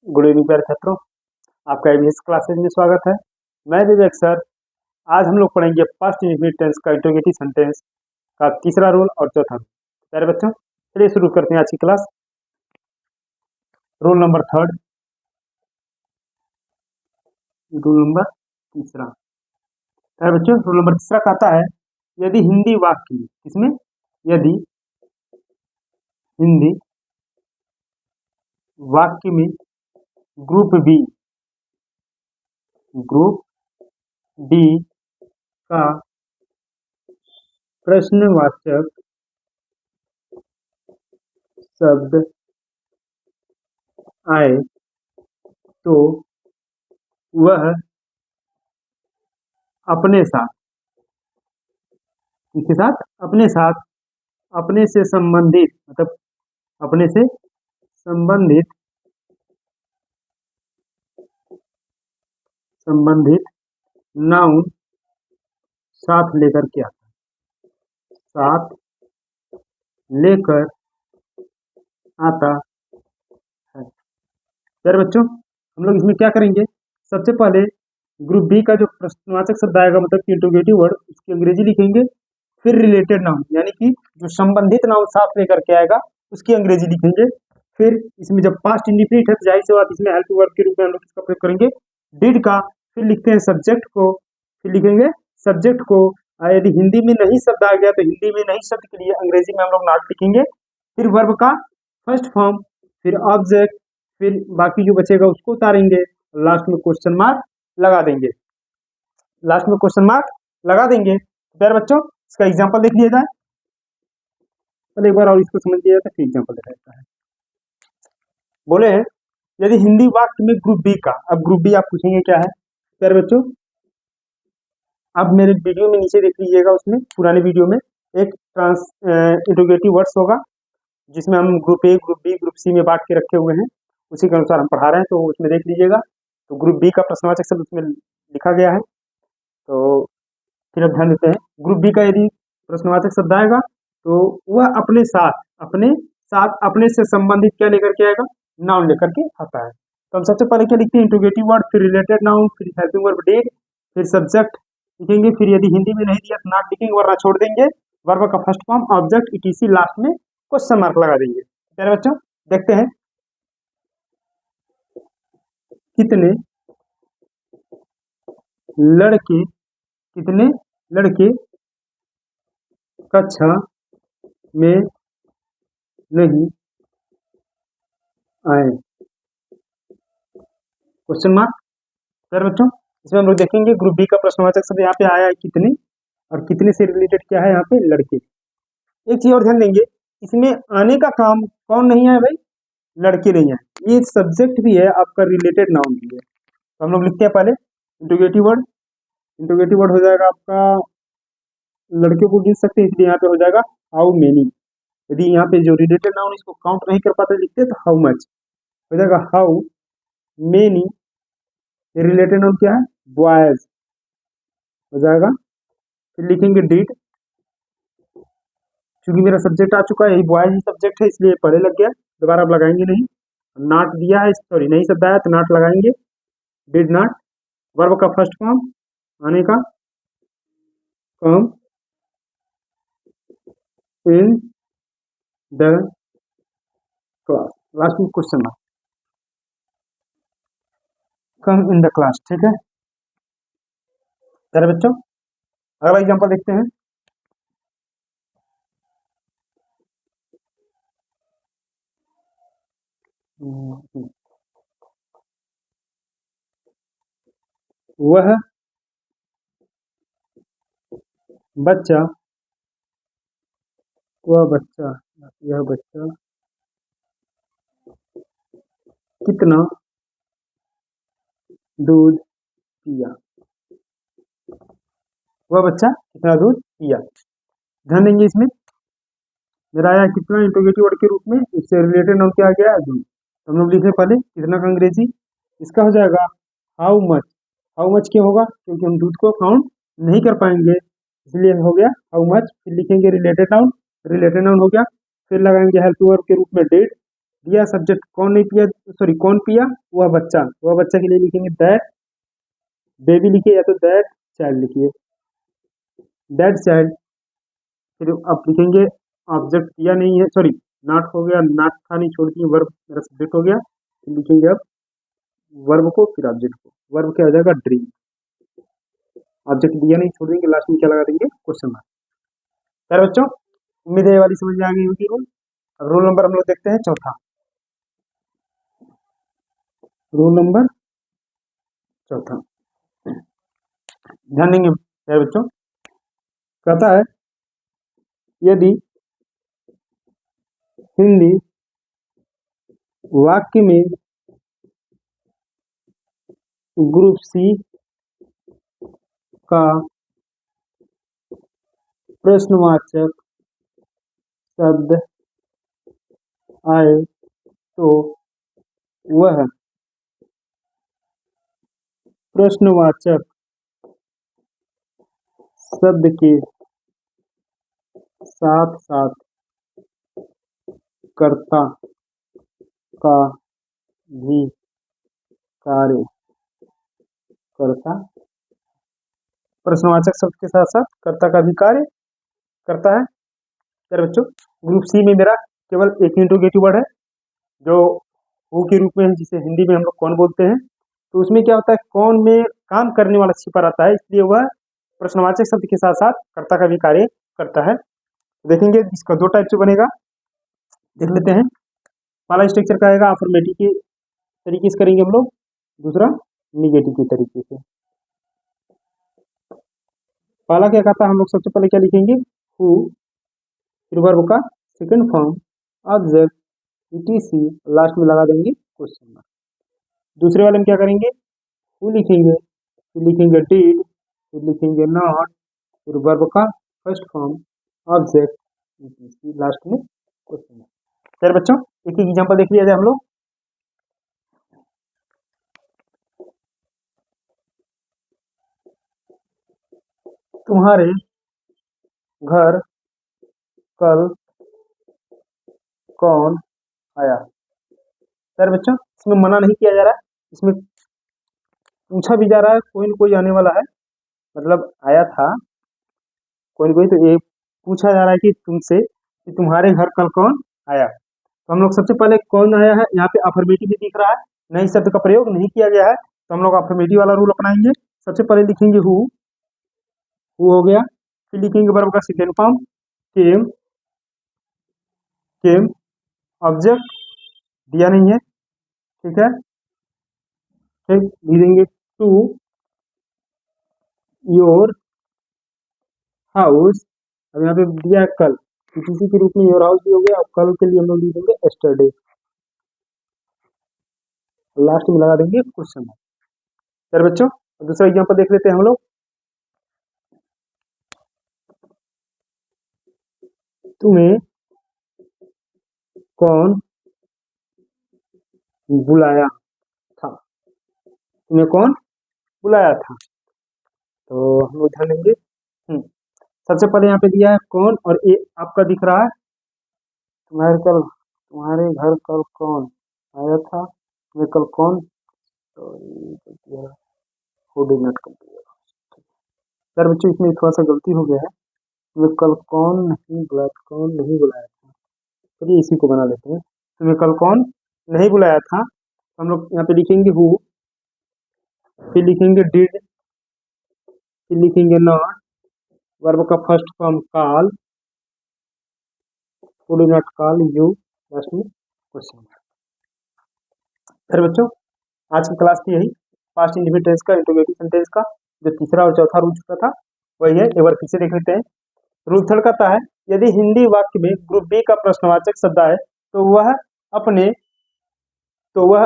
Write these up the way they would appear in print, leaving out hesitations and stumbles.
Good evening प्यारे छात्रों, आपका एबीएस क्लासेज में स्वागत है। मैं विवेक सर। आज हम लोग पढ़ेंगे पास्ट इंडेफिनिट टेंस का इंट्रोगेटिव सेंटेंस का तीसरा रूल और चौथा रूल। प्यारे बच्चों, चलिए शुरू करते हैं आज की class. Rule number third, rule number तीसरा। प्यारे बच्चों, रूल नंबर तीसरा कहता है, यदि हिंदी वाक्य में, किसमें, यदि हिंदी वाक्य में ग्रुप बी का प्रश्नवाचक शब्द आए तो वह अपने साथ, किसके साथ, अपने साथ, अपने से संबंधित, मतलब अपने से संबंधित नाउन साथ लेकर के आता है, साथ लेकर आता है। प्यारे बच्चों, हम लोग इसमें क्या करेंगे, सबसे पहले ग्रुप बी का जो प्रश्नवाचक शब्द आएगा, मतलब कि इंट्रोगेटिव वर्ड, उसकी अंग्रेजी लिखेंगे। फिर रिलेटेड नाउन, यानी कि जो संबंधित नाउन साथ लेकर के आएगा उसकी अंग्रेजी लिखेंगे। फिर इसमें जब पास्ट इंडिफिनिट है तो जाहिर सी बात इसमें हेल्प वर्ब के रूप में हम लोग इसका प्रयोग करेंगे, डिड का। फिर लिखते हैं सब्जेक्ट को, फिर लिखेंगे सब्जेक्ट को। यदि हिंदी में नहीं शब्द आ गया तो हिंदी में नहीं शब्द के लिए अंग्रेजी में हम लोग नॉट लिखेंगे। फिर वर्ब का फर्स्ट फॉर्म, फिर ऑब्जेक्ट, फिर बाकी जो बचेगा उसको उतारेंगे, लास्ट में क्वेश्चन मार्क लगा देंगे, लास्ट में क्वेश्चन मार्क लगा देंगे। प्यारे बच्चों, इसका एग्जांपल देख लिया जाए, पहले एक बार और इसको समझ लिया जाए फिर एग्जांपल देखा जाता है। बोले हैं, यदि हिंदी वाक्य में ग्रुप बी का, अब ग्रुप बी आप पूछेंगे क्या है। प्यारे बच्चों, अब मेरे वीडियो में नीचे देख लीजिएगा, उसमें पुराने वीडियो में एक इंट्रोगेटिव वर्ड्स होगा जिसमें हम group A, group B, group C में बांट के रखे हुए हैं, उसी के अनुसार हम पढ़ा रहे हैं, तो उसमें देख लीजिएगा। तो ग्रुप बी का प्रश्नवाचक शब्द उसमें लिखा गया है। तो फिर अब ध्यान देते हैं, ग्रुप बी का यदि प्रश्नवाचक शब्द आएगा तो वह अपने साथ, अपने से संबंधित क्या लेकर के आएगा, नाउन लेकर के आता है। तो हम सबसे पहले क्या लिखते हैं, इंट्रोगेटिव वर्ड, फिर रिलेटेड नाउन, फिर हेल्पिंग वर्ब डिड, फिर सब्जेक्ट लिखेंगे। फिर यदि हिंदी में नहीं दिया तो नॉट लिखेंगे, वरना छोड़ देंगे। वर्ब का first form, object, etc., last में क्वेश्चन मार्क लगा देंगे। प्यारे बच्चों, देखते हैं, कितने लड़के कक्षा में नहीं आए, क्वेश्चन मार्क। प्यारे बच्चों, इसमें हम लोग देखेंगे ग्रुप बी का प्रश्नवाचक शब्द यहाँ पे आया है कितने, और कितने से रिलेटेड क्या है यहाँ पे, लड़के। एक चीज और ध्यान देंगे, इसमें आने का काम कौन नहीं है भाई, लड़के नहीं है। ये सब्जेक्ट भी है आपका, रिलेटेड नाउन भी है। तो हम लोग लिखते हैं पहले इंट्रोगेटिव वर्ड। इंट्रोगेटिव वर्ड हो जाएगा आपका, लड़के को गिन सकते हैं, इसलिए यहाँ पे हो जाएगा हाउ मेनी। यदि यहाँ पे जो रिलेटेड नाउन इसको काउंट नहीं कर पाते लिखते तो हाउ मच हो जाएगा, हाउ मेनी। रिलेटेड नाउन क्या है, बॉयज हो जाएगा। फिर लिखेंगे डिड, क्योंकि मेरा सब्जेक्ट आ चुका है, यही बॉयज ही सब्जेक्ट है इसलिए पहले लग गया, दोबारा अब लगाएंगे नहीं। नॉट दिया है, सॉरी नहीं शब्द आया तो नॉट लगाएंगे, डिड नॉट। वर्ब का फर्स्ट फॉर्म, आने का, कम इन द क्लास, लास्ट में question mark, come in the class. ठीक है प्यारे बच्चों, अगला एग्जांपल देखते हैं। वह बच्चा, यह बच्चा कितना दूध पिया, वह बच्चा कितना दूध पिया। ध्यान देंगे, इसमें मेरा आया कितना इंट्रोगेटिव वर्ड के रूप में, इससे रिलेटेड नाउन क्या आ गया, दूध। तो हम लोग लिखे पहले कितना का अंग्रेजी, इसका हो जाएगा हाउ मच। हाउ मच क्या होगा, क्योंकि हम दूध को काउंट नहीं कर पाएंगे, इसलिए हो गया हाउ मच। फिर लिखेंगे रिलेटेड नाउन, रिलेटेड नाउन हो गया। फिर लगाएंगे हेल्प वर्ब के रूप में डिड, दिया सब्जेक्ट कौन नहीं पिया, सॉरी कौन पिया, वह बच्चा, वह बच्चा के लिए लिखेंगे दैट बेबी लिखिए या तो दैट चाइल्ड लिखिए, दैट चाइल्ड। फिर आप लिखेंगे ऑब्जेक्ट दिया नहीं है, सॉरी नॉट हो गया, नॉट था नहीं छोड़ दिए, वर्ब मेरा सब्जेक्ट हो गया, फिर लिखेंगे अब वर्ब को फिर ऑब्जेक्ट को, वर्ब क्या हो जाएगा ड्रीम, ऑब्जेक्ट दिया नहीं छोड़ देंगे, लास्ट में क्या लगा देंगे क्वेश्चन मार्क। यार बच्चों उम्मीद है ये वाली समझ में आ गई होगी रूल। अब रूल नंबर हम लोग देखते हैं चौथा, रूल नंबर चौथा ध्यान देंगे यार बच्चों, कहता है यदि हिंदी वाक्य में ग्रुप सी का प्रश्नवाचक शब्द आए तो वह प्रश्नवाचक शब्द के साथ साथ कर्ता का भी कार्य करता, प्रश्नवाचक शब्द के साथ साथ कर्ता का भी कार्य करता है। यार बच्चों ग्रुप सी में मेरा केवल एक इंट्रोगेटिव वर्ड है जो हु के रूप में है, जिसे हिंदी में हम लोग कौन बोलते हैं, तो उसमें क्या होता है कौन में काम करने वाला छिपा रहता है, इसलिए वह प्रश्नवाचक शब्द के साथ साथ कर्ता का भी कार्य करता है। देखेंगे इसका दो टाइप से बनेगा, देख लेते हैं। पहला स्ट्रक्चर का आएगा अफर्मेटिव के तरीके से करेंगे हम लोग, दूसरा निगेटिव के तरीके से। पहला क्या कहता है, हम लोग सबसे पहले क्या लिखेंगे हु, फिर वर्ब का second form object etc, last में लगा देंगे क्वेश्चन मार्क। दूसरे वाले में क्या करेंगे हु लिखेंगे, फिर लिखेंगे डिड, फिर लिखेंगे नॉट, फिर वर्ब का first form object etc, last में क्वेश्चन मार्क। फिर बच्चों एक एक एग्जांपल देख लिया जाए हम लोग। तुम्हारे घर कल कौन आया। सर बच्चों इसमें मना नहीं किया जा रहा है, इसमें पूछा भी जा रहा है, कोई न कोई आने वाला है, मतलब आया था कोई न कोई, तो ये पूछा जा रहा है कि तुमसे कि तुम्हारे घर कल कौन आया। तो हम लोग सबसे पहले कौन आया है, यहाँ पे अफर्मेटिव भी दिख रहा है, नए शब्द का प्रयोग नहीं किया गया है, तो हम लोग अफर्मेटिव वाला रूल अपनाएंगे। सबसे पहले लिखेंगे हु हो गया, फिर लिखेंगे वर्ब का सेकेंड फॉर्म केम, केम ऑब्जेक्ट दिया नहीं है, ठीक है, फिर लिखेंगे टू योर हाउस, अब यहाँ पे दिया है कल, किसी के रूप में योर हाउस भी हो गया, अब कल के लिए हम लोग लिख देंगे एस्टरडे, लास्ट में लगा देंगे क्वेश्चन मार्क। चलो बच्चों दूसरा एग्जांपल देख लेते हैं हम लोग। तुम्हें कौन बुलाया था, तुम्हें कौन बुलाया था, तो हम लोग ध्यान देंगे। सबसे पहले यहाँ पे दिया है कौन, और ये आपका दिख रहा है तुम्हारे घर कल कौन आया था, तुम्हें कल कौन, तो सर बच्चों इसमें थोड़ा सा गलती हो गया है, तुम्हें कल कौन नहीं बुलाया, कौन नहीं बुलाया था, चलिए इसी को बना लेते हैं, तुम्हें कल कौन नहीं बुलाया था, हम लोग यहाँ पे लिखेंगे हु, फिर लिखेंगे डिड, फिर लिखेंगे नॉट, वर्ब का first form call, do not call you, last में क्वेश्चन मार्क। फिर बच्चों आज की क्लास थी यही, पास्ट इंडिफिनिट टेंस का, इंट्रोगेटिव सेंटेंस का जो तीसरा और चौथा रूल चुका था वही है, एक बार फिर से देख लेते हैं। रूल थर्ड कहता है यदि हिंदी वाक्य में ग्रुप बी का प्रश्नवाचक शब्द आए तो वह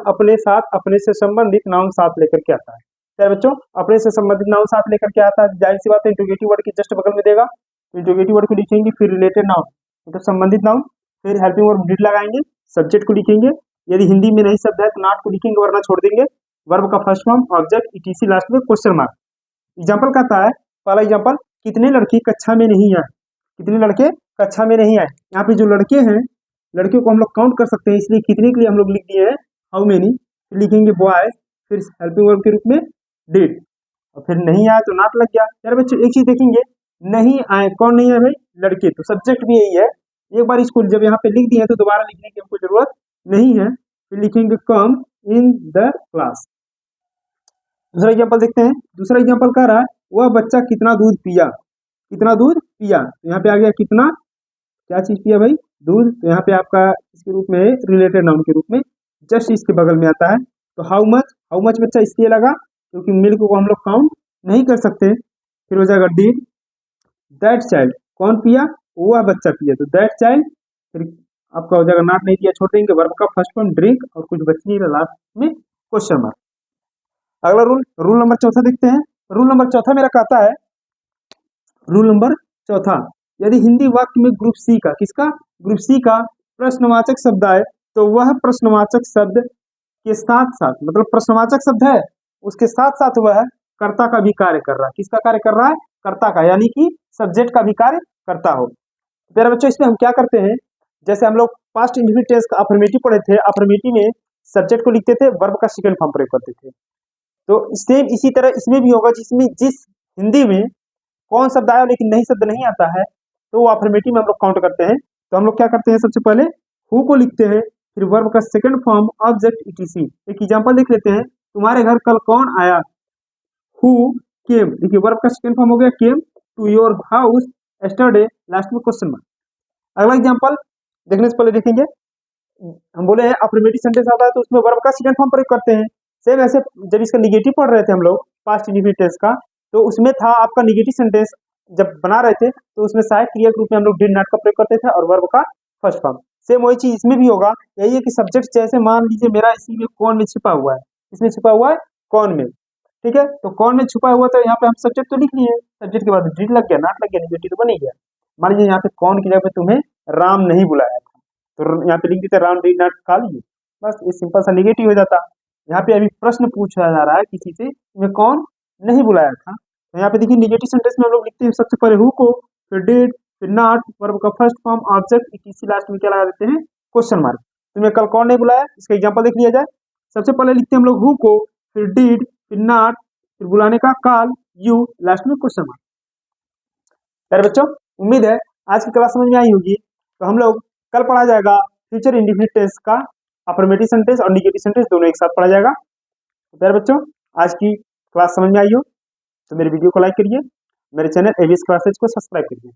अपने साथ अपने से संबंधित नाउन साथ लेकर के आता है। क्या बच्चों अपने से संबंधित नाउन साथ लेकर के आता है, जाहिर सी बात है इंट्रोगेटिव वर्ड के जस्ट बगल में देगा, इंट्रोगेटिव वर्ड को लिखेंगे, फिर रिलेटेड नाउन मतलब संबंधित नाउन, फिर हेल्पिंग वर्ब डिड लगाएंगे, सब्जेक्ट को लिखेंगे, यदि हिंदी में नहीं शब्द है तो नॉट को लिखेंगे वरना छोड़ देंगे, वर्ब का first form object etc, last में क्वेश्चन मार्क। एग्जाम्पल कहता है, पहला एग्जाम्पल, कितने लड़के कक्षा में नहीं आए, कितने लड़के कक्षा में नहीं आए, यहाँ पे जो लड़के हैं लड़कियों को हम लोग काउंट कर सकते हैं, इसलिए कितने के लिए हम लोग लिख दिए हैं हाउ मेनी, फिर लिखेंगे बॉयज, फिर हेल्पिंग वर्ब के रूप में डिड, और फिर नहीं आया तो नॉट लग गया। यार बच्चों एक चीज देखेंगे, नहीं आए, कौन नहीं है भाई, लड़के, तो सब्जेक्ट भी यही है। एक बार इसको जब यहाँ पे लिख दिए तो दोबारा लिखने की हमको जरूरत नहीं है, फिर लिखेंगे कम इन द क्लास। दूसरा एग्जाम्पल देखते हैं। दूसरा एग्जाम्पल कह रहा है वह बच्चा कितना दूध पिया, कितना दूध पिया, तो यहाँ पे आ गया कितना, क्या चीज पिया भाई, दूध, तो यहाँ पे आपका इसके रूप में रिलेटेड नाउन के रूप में जस्ट इसके बगल में आता है। तो हाउ मच बच्चा इसलिए लगा क्योंकि मिल्क को हम लोग काउंट नहीं कर सकते। फिर हो जाएगा डिड दैट चाइल्ड, कौन पिया, वह बच्चा पिया, तो दैट चाइल्ड, फिर आपका हो जाएगा नॉट नहीं दिया, छोड़ देंगे, वर्ब का फर्स्ट फॉर्म ड्रिंक और कुछ बच नहीं रहा लास्ट में क्वेश्चन मार्क। अगला रूल नंबर चौथा देखते हैं। रूल नंबर चौथा मेरा कहता है, रूल नंबर चौथा, यदि हिंदी वाक्य में ग्रुप सी का, किसका, ग्रुप सी का प्रश्नवाचक शब्द आए तो वह प्रश्नवाचक शब्द के साथ साथ, मतलब प्रश्नवाचक शब्द है उसके साथ साथ वह कर्ता का भी कार्य कर रहा है, किसका कार्य कर रहा है, कर्ता का, यानी कि सब्जेक्ट का भी कार्य करता हो। मेरा बच्चों इसमें हम क्या करते हैं, जैसे हम लोग पास्ट इंडेफिनिट टेंस का अफर्मेटिव पढ़े थे, अफर्मेटिव में सब्जेक्ट को लिखते थे, वर्ब का सेकंड फॉर्म प्रयोग करते थे, तो सेम इसी तरह इसमें भी होगा, जिसमें जिस हिंदी में कौन शब्द आया लेकिन नहीं शब्द नहीं आता है तो वो अफर्मेटिव में हम लोग काउंट करते हैं। तो हम लोग क्या करते हैं, सबसे पहले हु को लिखते हैं, फिर वर्ब का सेकंड फॉर्म ऑब्जेक्ट ईटीसी। एक एग्जांपल देख लेते हैं, तुम्हारे घर कल कौन आया, हु केम, देखिए वर्ब का सेकंड फॉर्म हो गया came, to your house yesterday, last में क्वेश्चन मार्क। अगला एग्जांपल देखने से पहले देखेंगे, हम बोले हैं अफर्मेटिव सेंटेंस आता है तो उसमें वर्ब का सेकंड फॉर्म प्रयोग करते हैं। सेम ऐसे जब इसका निगेटिव पढ़ रहे थे हम लोग पास्ट इंडेफिनिट टेंस का, तो उसमें था आपका निगेटिव सेंटेंस जब बना रहे थे तो उसमें सहायक क्रिया के रूप में हम लोग डिड नॉट का प्रयोग करते थे और वर्ब का फर्स्ट फॉर्म। सेम वही चीज इसमें भी होगा, यही है कि सब्जेक्ट जैसे मान लीजिए मेरा इसी में कौन में छिपा हुआ है, इसमें छिपा हुआ है कौन में, ठीक है, तो कौन में छुपा हुआ, तो यहाँ पे हम सब्जेक्ट तो लिख लिए, सब्जेक्ट के बाद डिड लग गया, नॉट लग गया, निगेटिव तो बन ही गया। मान लीजिए यहाँ पे कौन की जगह पे तुम्हें राम नहीं बुलाया था, तो यहाँ पे लिख देते Ram did not call you, बस ये सिंपल सा निगेटिव हो जाता। यहाँ पे अभी प्रश्न पूछा जा रहा है किसी से, तुम्हें कौन नहीं बुलाया था, तो यहाँ पे देखिए निगेटिव सेंटेंस में हम लोग लिखते हैं सबसे पहले हु को, फिर डिड, फिर नॉट, वर्ब का first form object etc, last में क्या लगा देते हैं क्वेश्चन मार्क। तुम्हें कल कौन नहीं बुलाया, इसका एग्जांपल देख लिया जाए। सबसे पहले लिखते हैं हम लोग हु को, फिर डिड, फिर नॉट, फिर बुलाने का कॉल यू, लास्ट में क्वेश्चन मार्क। यार बच्चों उम्मीद है आज की क्लास समझ में आई होगी। तो हम लोग कल पढ़ा जाएगा फ्यूचर इंडेफिनिट टेंस का अफर्मेटिव सेंटेंस और निगेटिव सेंटेंस दोनों एक साथ पढ़ा जाएगा। तो प्यारे बच्चों आज की क्लास समझ में आई हो तो मेरे वीडियो को लाइक करिए, मेरे चैनल एबीएस क्लासेज को सब्सक्राइब करिए।